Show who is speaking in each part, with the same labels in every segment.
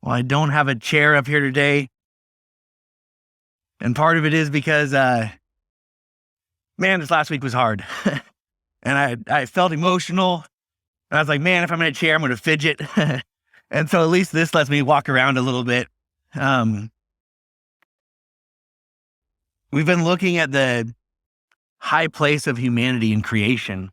Speaker 1: Well, I don't have a chair up here today. And part of it is because, man, this last week was hard. And I felt emotional. And I was like, man, if I'm in a chair, I'm going to fidget. And so at least this lets me walk around a little bit. We've been looking at the high place of humanity in creation.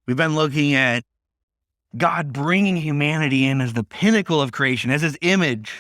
Speaker 1: We've been looking at God bringing humanity in as the pinnacle of creation, as his image.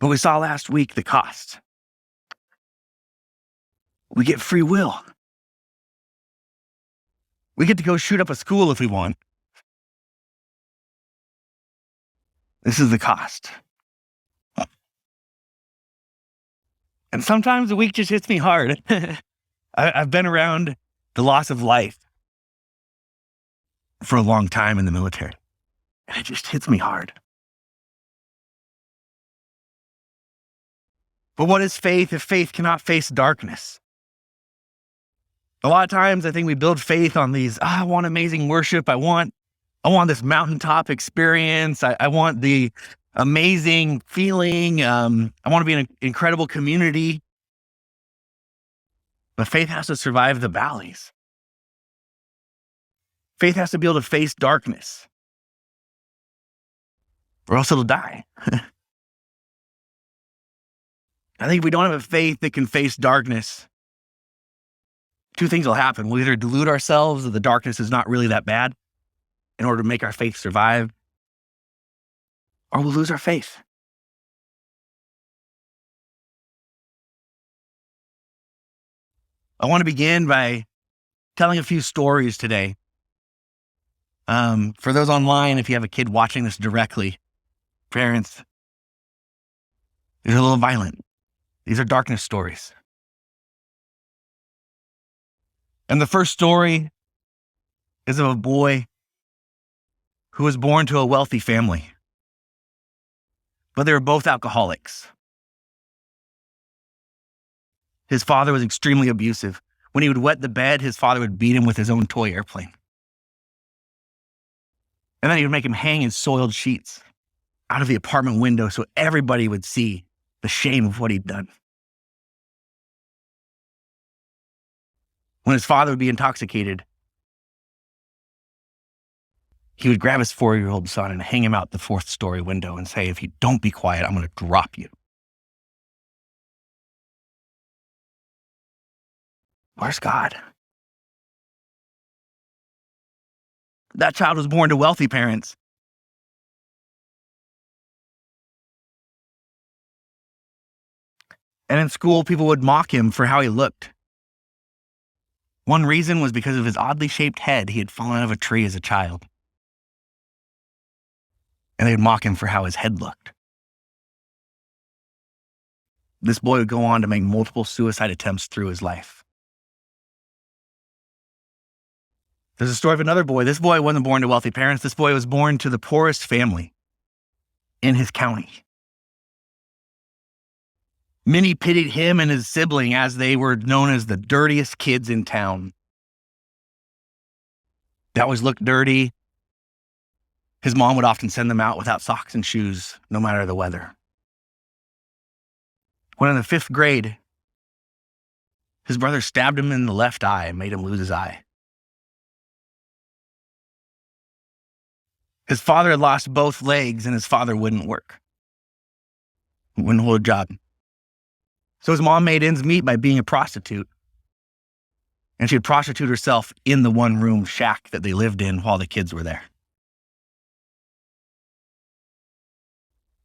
Speaker 1: But we saw last week the cost. We get free will. We get to go shoot up a school if we want. This is the cost. And sometimes the week just hits me hard. I've been around the loss of life for a long time in the military, and it just hits me hard. But what is faith if faith cannot face darkness? A lot of times I think we build faith on these, I want amazing worship. I want this mountaintop experience. I want the amazing feeling. I want to be in an incredible community. But faith has to survive the valleys. Faith has to be able to face darkness, or else it'll die. I think if we don't have a faith that can face darkness, two things will happen. We'll either delude ourselves that the darkness is not really that bad in order to make our faith survive, or we'll lose our faith. I want to begin by telling a few stories today. For those online, if you have a kid watching this directly, parents, these are a little violent. These are darkness stories. And the first story is of a boy who was born to a wealthy family, but they were both alcoholics. His father was extremely abusive. When he would wet the bed, his father would beat him with his own toy airplane. And then he would make him hang in soiled sheets out of the apartment window so everybody would see the shame of what he'd done. When his father would be intoxicated, he would grab his 4-year-old son and hang him out the 4th-story window and say, if you don't be quiet, I'm going to drop you. Where's God? That child was born to wealthy parents. And in school, people would mock him for how he looked. One reason was because of his oddly shaped head. He had fallen out of a tree as a child. And they would mock him for how his head looked. This boy would go on to make multiple suicide attempts through his life. There's a story of another boy. This boy wasn't born to wealthy parents. This boy was born to the poorest family in his county. Many pitied him and his sibling as they were known as the dirtiest kids in town. They always looked dirty. His mom would often send them out without socks and shoes, no matter the weather. When in the 5th grade, his brother stabbed him in the left eye and made him lose his eye. His father had lost both legs, and his father wouldn't work. Wouldn't hold a job. So his mom made ends meet by being a prostitute. And she would prostitute herself in the one-room shack that they lived in while the kids were there.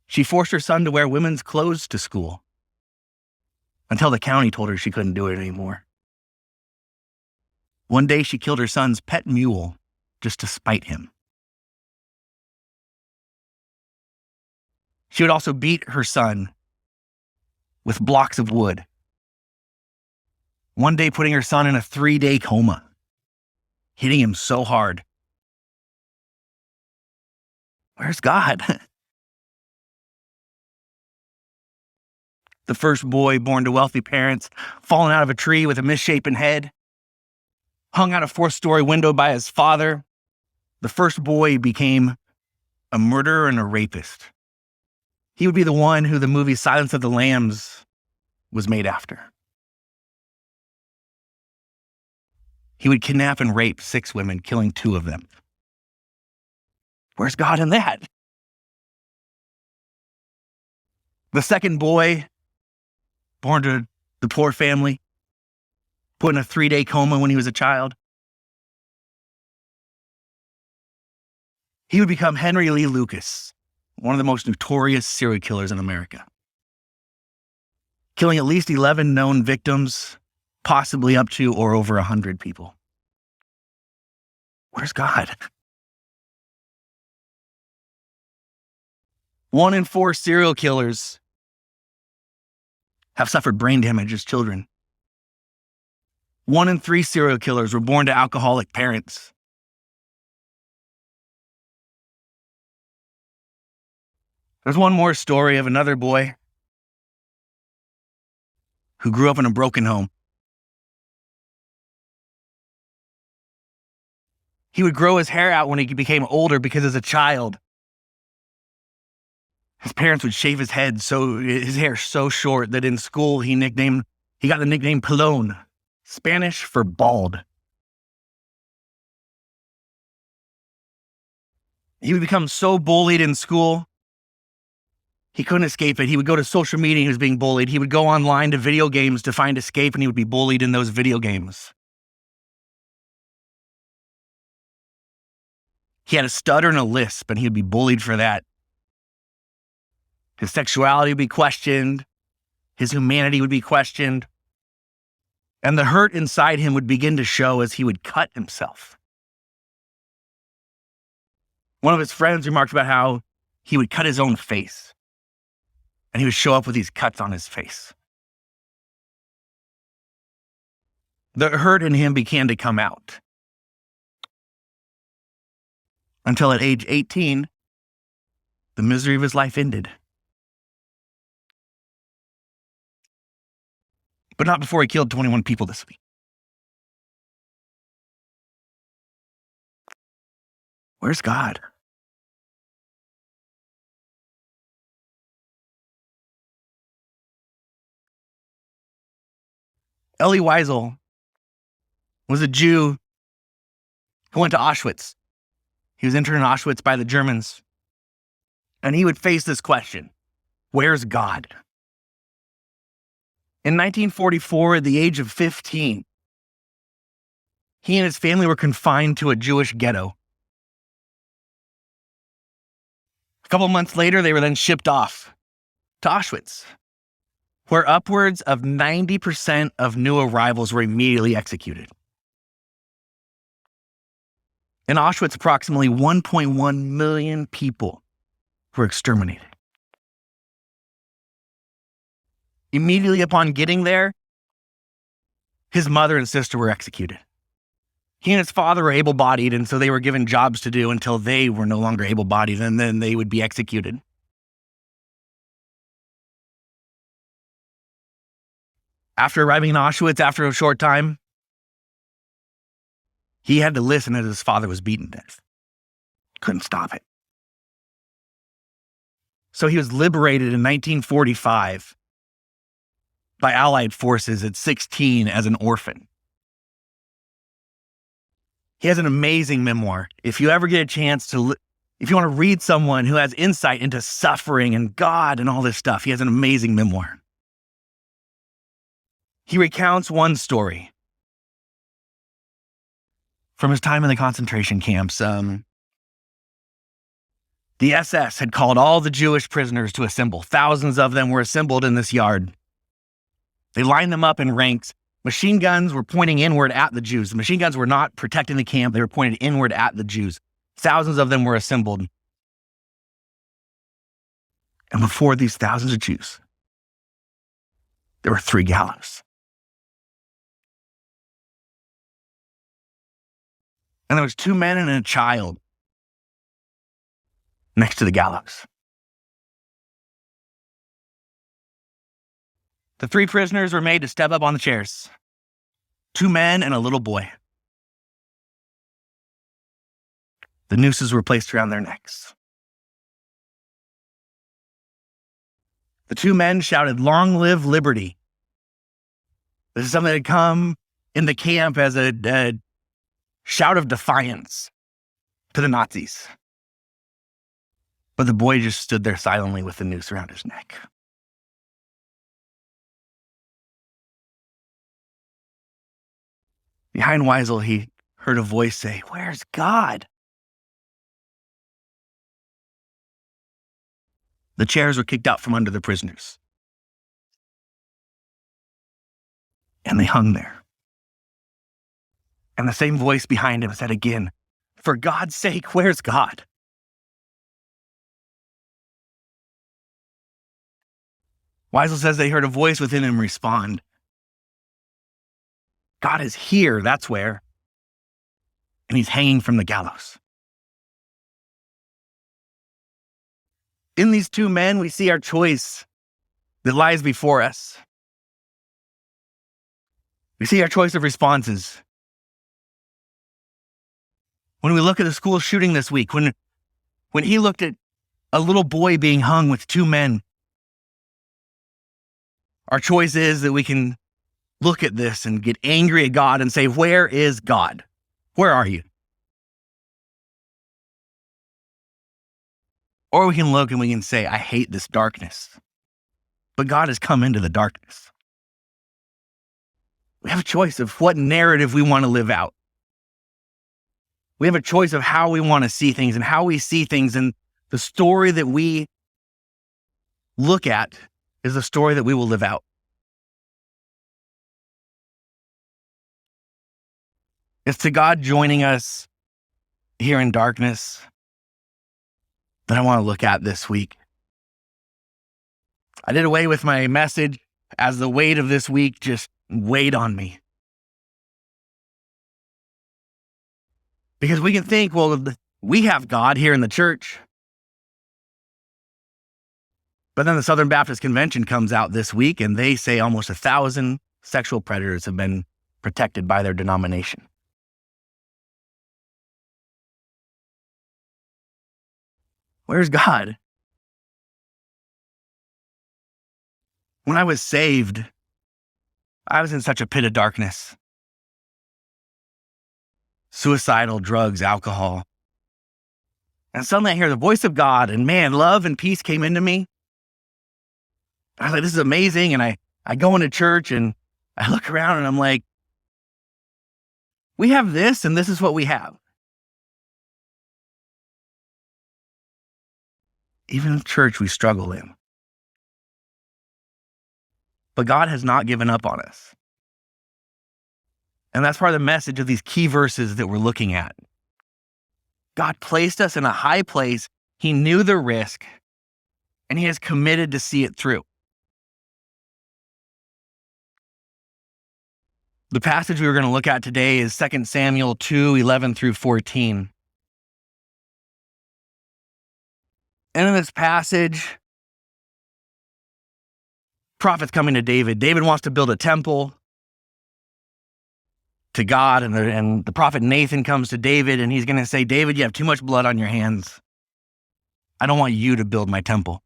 Speaker 1: She forced her son to wear women's clothes to school until the county told her she couldn't do it anymore. One day she killed her son's pet mule just to spite him. She would also beat her son with blocks of wood. One day putting her son in a 3-day coma, hitting him so hard. Where's God? The first boy born to wealthy parents, fallen out of a tree with a misshapen head, hung out a 4th-story window by his father, The first boy became a murderer and a rapist. He would be the one who the movie Silence of the Lambs was made after. He would kidnap and rape 6 women, killing 2 of them. Where's God in that? The second boy, born to the poor family, put in a 3-day coma when he was a child. He would become Henry Lee Lucas, one of the most notorious serial killers in America, killing at least 11 known victims, possibly up to or over 100 people. Where's God? 1 in 4 serial killers have suffered brain damage as children. 1 in 3 serial killers were born to alcoholic parents. There's one more story of another boy who grew up in a broken home. He would grow his hair out when he became older because as a child, his parents would shave his hair so short that in school he got the nickname Pelón, Spanish for bald. He would become so bullied in school, he couldn't escape it. He would go to social media and he was being bullied. He would go online to video games to find escape and he would be bullied in those video games. He had a stutter and a lisp and he would be bullied for that. His sexuality would be questioned. His humanity would be questioned. And the hurt inside him would begin to show as he would cut himself. One of his friends remarked about how he would cut his own face. And he would show up with these cuts on his face. The hurt in him began to come out. Until at age 18, the misery of his life ended. But not before he killed 21 people this week. Where's God? Elie Wiesel was a Jew who went to Auschwitz. He was interned in Auschwitz by the Germans. And he would face this question: where's God? In 1944, at the age of 15, he and his family were confined to a Jewish ghetto. A couple months later, they were then shipped off to Auschwitz, where upwards of 90% of new arrivals were immediately executed. In Auschwitz, approximately 1.1 million people were exterminated. Immediately upon getting there, his mother and sister were executed. He and his father were able-bodied, and so they were given jobs to do until they were no longer able-bodied, and then they would be executed. After arriving in Auschwitz, after a short time, he had to listen as his father was beaten to death. Couldn't stop it. So he was liberated in 1945 by Allied forces at 16 as an orphan. He has an amazing memoir. If you ever get a chance if you want to read someone who has insight into suffering and God and all this stuff, he has an amazing memoir. He recounts one story from his time in the concentration camps. The SS had called all the Jewish prisoners to assemble. Thousands of them were assembled in this yard. They lined them up in ranks. Machine guns were pointing inward at the Jews. The machine guns were not protecting the camp. They were pointed inward at the Jews. Thousands of them were assembled. And before these thousands of Jews, there were 3 gallows. And there was 2 men and a child next to the gallows. The 3 prisoners were made to step up on the chairs. 2 men and a little boy. The nooses were placed around their necks. The two men shouted, "Long live liberty." This is something that had come in the camp as a shout of defiance to the Nazis. But the boy just stood there silently with the noose around his neck. Behind Weisel, he heard a voice say, "Where's God?" The chairs were kicked out from under the prisoners. And they hung there. And the same voice behind him said again, "For God's sake, where's God?" Weisel says they heard a voice within him respond, "God is here, that's where. And he's hanging from the gallows." In these two men, we see our choice that lies before us. We see our choice of responses. When we look at the school shooting this week, when he looked at a little boy being hung with two men, our choice is that we can look at this and get angry at God and say, "Where is God? Where are you?" Or we can look and we can say, "I hate this darkness, but God has come into the darkness." We have a choice of what narrative we want to live out. We have a choice of how we want to see things and how we see things. And the story that we look at is the story that we will live out. It's to God joining us here in darkness that I want to look at this week. I did away with my message as the weight of this week just weighed on me. Because we can think, well, we have God here in the church. But then the Southern Baptist Convention comes out this week and they say almost 1,000 sexual predators have been protected by their denomination. Where's God? When I was saved, I was in such a pit of darkness. Suicidal, drugs, alcohol. And suddenly I hear the voice of God, and man, love and peace came into me. I was like, this is amazing. And I go into church and I look around and I'm like, we have this and this is what we have. Even in church, we struggle in. But God has not given up on us. And that's part of the message of these key verses that we're looking at. God placed us in a high place. He knew the risk, and he is committed to see it through. The passage we were going to look at today is 2 Samuel 2:11 through 14. And in this passage, prophet's coming to David. David wants to build a temple to God, and the prophet Nathan comes to David, and he's going to say, "David, you have too much blood on your hands. I don't want you to build my temple."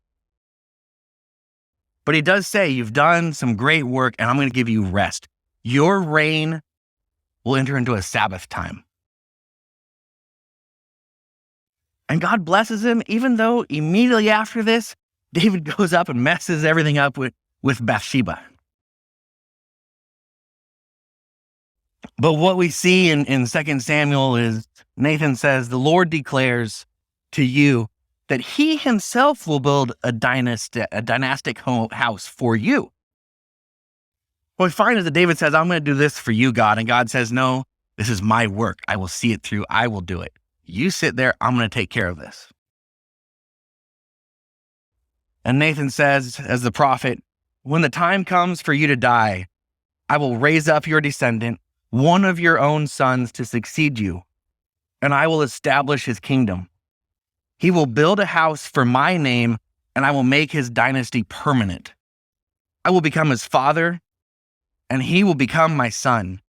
Speaker 1: But he does say, "You've done some great work, and I'm going to give you rest. Your reign will enter into a Sabbath time." And God blesses him, even though immediately after this, David goes up and messes everything up with Bathsheba. But what we see in 2 Samuel is Nathan says, "The Lord declares to you that he himself will build a dynastic house for you." What we find is that David says, "I'm going to do this for you, God." And God says, "No, this is my work. I will see it through. I will do it. You sit there. I'm going to take care of this." And Nathan says, as the prophet, "When the time comes for you to die, I will raise up your descendant, one of your own sons, to succeed you, and I will establish his kingdom. He will build a house for my name, and I will make his dynasty permanent. I will become his father, and he will become my son.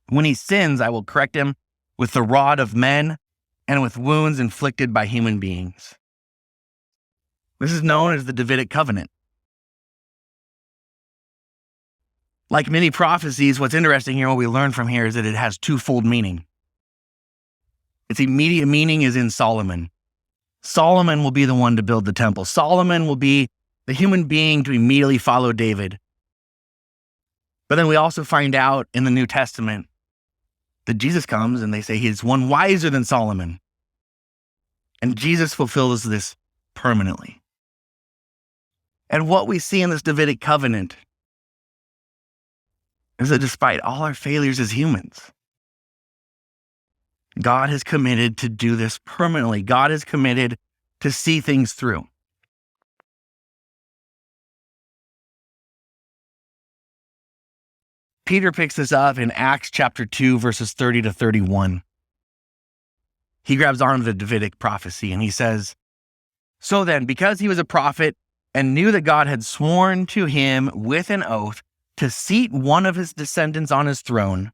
Speaker 1: When he sins, I will correct him with the rod of men and with wounds inflicted by human beings. This is known as the Davidic covenant. Like many prophecies, what's interesting here, what we learn from here is that it has twofold meaning. Its immediate meaning is in Solomon. Solomon will be the one to build the temple. Solomon will be the human being to immediately follow David. But then we also find out in the New Testament that Jesus comes and they say he's one wiser than Solomon. And Jesus fulfills this permanently. And what we see in this Davidic covenant is that despite all our failures as humans, God has committed to do this permanently. God is committed to see things through. Peter picks this up in Acts chapter 2, verses 30 to 31. He grabs onto the Davidic prophecy and he says, "So then, because he was a prophet and knew that God had sworn to him with an oath to seat one of his descendants on his throne,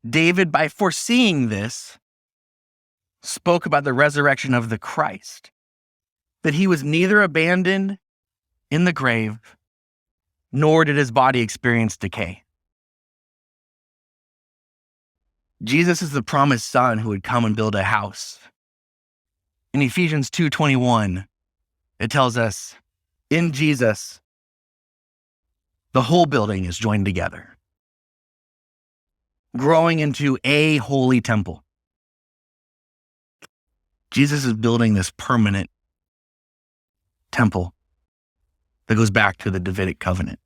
Speaker 1: David, by foreseeing this, spoke about the resurrection of the Christ, that he was neither abandoned in the grave, nor did his body experience decay." Jesus is the promised son who would come and build a house. In Ephesians 2:21, it tells us, in Jesus, the whole building is joined together, growing into a holy temple. Jesus is building this permanent temple that goes back to the Davidic covenant.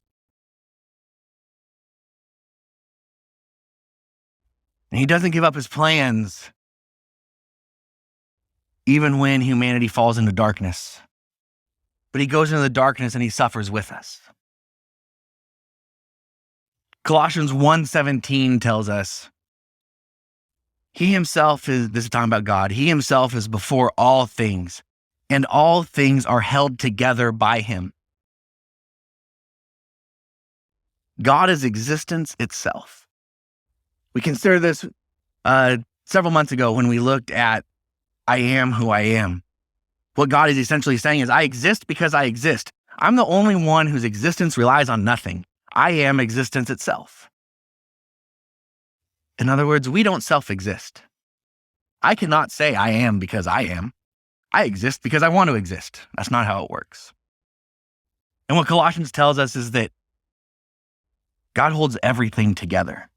Speaker 1: And he doesn't give up his plans even when humanity falls into darkness. But he goes into the darkness and he suffers with us. Colossians 1:17 tells us, he himself is, this is talking about God, he himself is before all things, and all things are held together by him. God is existence itself. We considered this several months ago when we looked at I am who I am. What God is essentially saying is, I exist because I exist. I'm the only one whose existence relies on nothing. I am existence itself. In other words, we don't self-exist. I cannot say I am because I am. I exist because I want to exist. That's not how it works. And what Colossians tells us is that God holds everything together.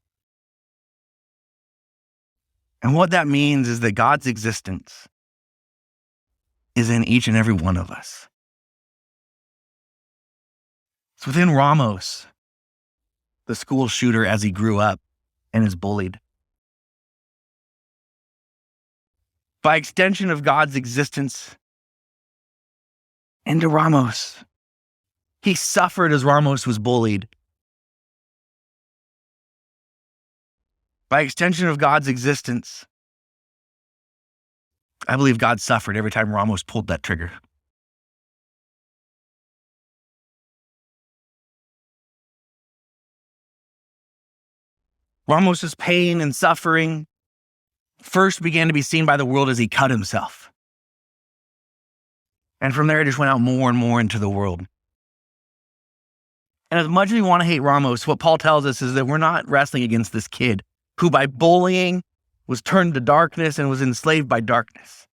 Speaker 1: And what that means is that God's existence is in each and every one of us. It's within Ramos, the school shooter, as he grew up and is bullied. By extension of God's existence into Ramos, he suffered as Ramos was bullied. By extension of God's existence, I believe God suffered every time Ramos pulled that trigger. Ramos's pain and suffering first began to be seen by the world as he cut himself. And from there, it just went out more and more into the world. And as much as we want to hate Ramos, what Paul tells us is that we're not wrestling against this kid who by bullying was turned to darkness and was enslaved by darkness.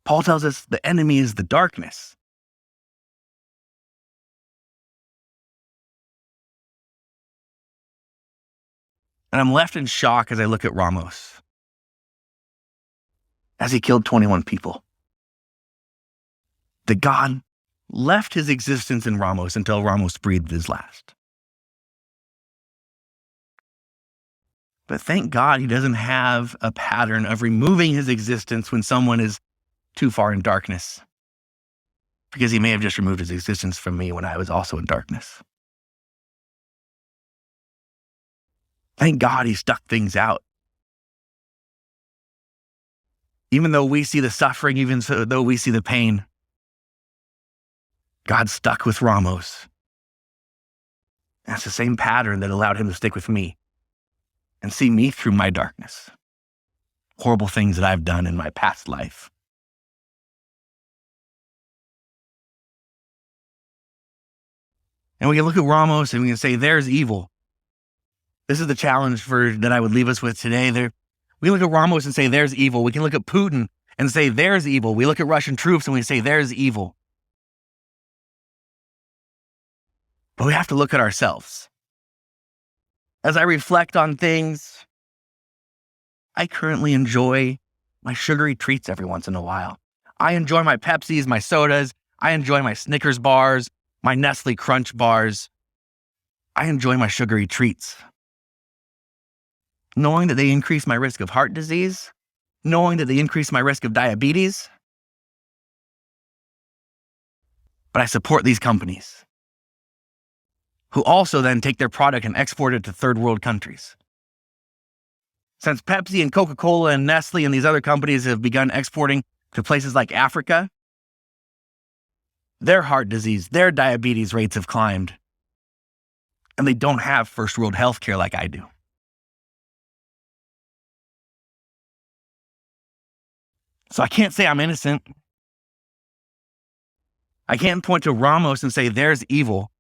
Speaker 1: Paul tells us the enemy is the darkness. And I'm left in shock as I look at Ramos, as he killed 21 people. That God left his existence in Ramos until Ramos breathed his last. But thank God he doesn't have a pattern of removing his existence when someone is too far in darkness, because he may have just removed his existence from me when I was also in darkness. Thank God he stuck things out. Even though we see the suffering, even though we see the pain, God stuck with Ramos. That's the same pattern that allowed him to stick with me and see me through my darkness. Horrible things that I've done in my past life. And we can look at Ramos and we can say, there's evil. This is the challenge that I would leave us with today. We look at Ramos and say, there's evil. We can look at Putin and say, there's evil. We look at Russian troops and we say, there's evil. But we have to look at ourselves. As I reflect on things, I currently enjoy my sugary treats every once in a while. I enjoy my Pepsis, my sodas. I enjoy my Snickers bars, my Nestle Crunch bars. I enjoy my sugary treats. Knowing that they increase my risk of heart disease, knowing that they increase my risk of diabetes. But I support these companies who also then take their product and export it to third world countries. Since Pepsi and Coca-Cola and Nestle and these other companies have begun exporting to places like Africa, their heart disease, their diabetes rates have climbed. And they don't have first world healthcare like I do. So I can't say I'm innocent. I can't point to Ramos and say there's evil.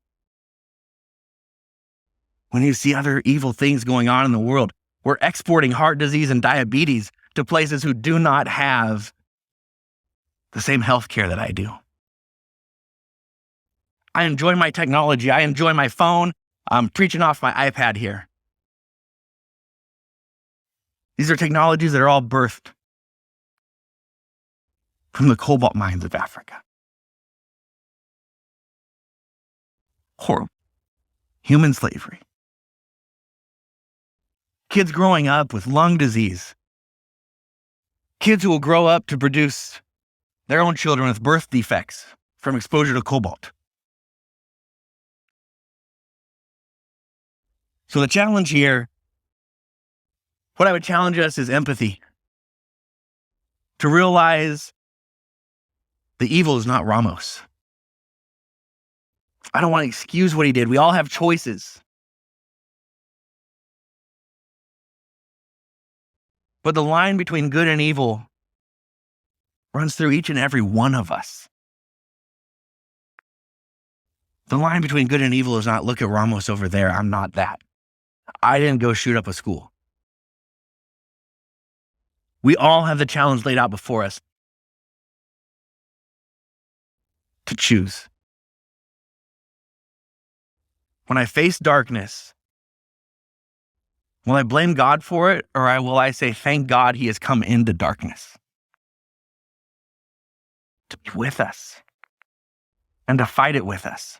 Speaker 1: When you see other evil things going on in the world, we're exporting heart disease and diabetes to places who do not have the same healthcare that I do. I enjoy my technology. I enjoy my phone. I'm preaching off my iPad here. These are technologies that are all birthed from the cobalt mines of Africa. Horrible. Human slavery. Kids growing up with lung disease. Kids who will grow up to produce their own children with birth defects from exposure to cobalt. So the challenge here, what I would challenge us is empathy. To realize the evil is not Ramos. I don't want to excuse what he did. We all have choices. But the line between good and evil runs through each and every one of us. The line between good and evil is not, look at Ramos over there, I'm not that. I didn't go shoot up a school. We all have the challenge laid out before us to choose. When I face darkness, will I blame God for it, or will I say, thank God he has come into darkness to be with us and to fight it with us?